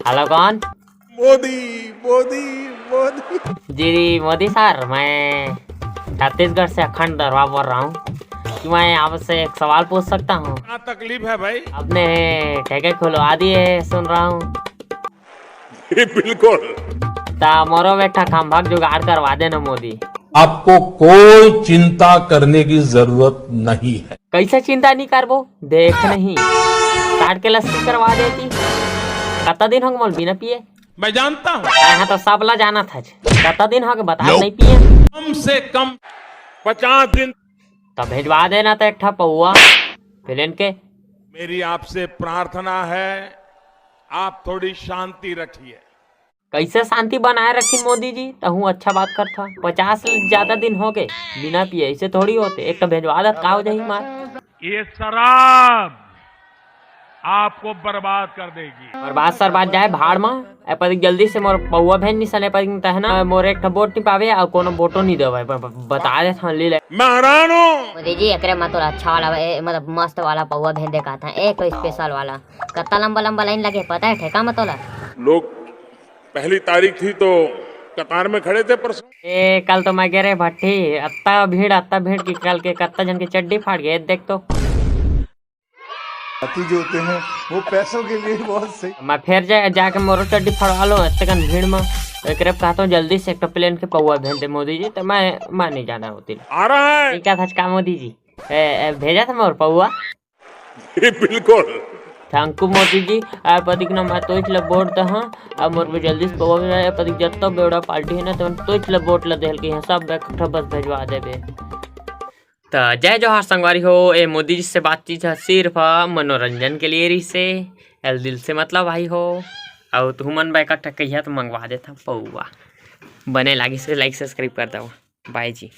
Hello कौन? मोदी मोदी मोदी। जी Modi sir, मैं छत्तीसगढ़ से अखंड दरवा बोल रहा हूँ कि मैं आपसे एक सवाल पूछ सकता हूँ? क्या तकलीफ है भाई? आपने ठेके खुलवा दिए सुन रहा हूँ। बिल्कुल। ता मोरो बेटा खंभाक जुगाड़ करवा देना मोदी। आपको कोई चिंता करने की जरूरत नहीं है। कैसे चिंता नहीं करबो, देख नहीं काट के लस्सी करवा देती। कता दिन हो मोल बिना पिए? मैं जानता हूँ यहाँ तो सब ला जाना था। कता दिन हो बता नहीं पिए? कम से कम 50 दिन। तो भेजवा देना तो एक ठा पौआ फिलन के। मेरी आपसे प्रार्थना है, आप थोड़ी शांति रखिए। कैसे शांति बनाए रखी मोदी जी? तो हूँ अच्छा बात करता। 50 से ज्यादा दिन हो गए बिना पिए, ऐसे थोड़ी होते। एक तो भेजवा दत का हो जाही मार। ये शराब आपको बर्बाद कर देगी। और बात सर बात जाए भाड़ में। पर जल्दी से मोर पौआ भेज नहीं सले पर तहना मोर एक ठा बोट नहीं पावे और कोनो बोटो नहीं देवे। बता दे था ले ले। मैं हैरान हूँ। मोदी जी एकरे में तो अच्छा वाला मतलब मस्त वाला पौवा भेज दे का था, एक स्पेशल वाला। कितना लंबा लंबा लाइन लगे पता है ठेका में तोला? लोग पहली तारीख थी तो कतार में खड़े थे परसों। ए कल तो मैं गिरे भट्टी अत्ता भीड़ की कल के कत्ता जन की चड्डी फाड़ गए देख तो। जो होते हैं वो पैसों के लिए बहुत सही। मैं फिर जाके मोरो चड्डी फड़वा लो इतने भीड़ में। तो एक कहता हूँ जल्दी से एक तो प्लेन के पौवा भेज दे मोदी जी। तो मैं नहीं जाना होती। आ रहा है। क्या था का मोदी जी? भेजा था मोर पौवा। बिल्कुल। Thank you Modi ji. पतिक ना मैं तो इचला वोट दहा अब मोर पे जल्दी से पौवा भेजा। पतिक जत्तो बेड़ा पार्टी है ना तो इचला वोट ला देल के सब इकट्ठा बस भेजवा देबे। तो जय जोहार संगवारी हो। ए मोदी जी से बातचीत है सिर्फ मनोरंजन के लिए रही से एल दिल से मतलब भाई हो। और तू मन बाइक इकट्ठा कहिया तो मंगवा देता पौवा। बने लागी से लाइक सब्सक्राइब कर दो। बाय जी।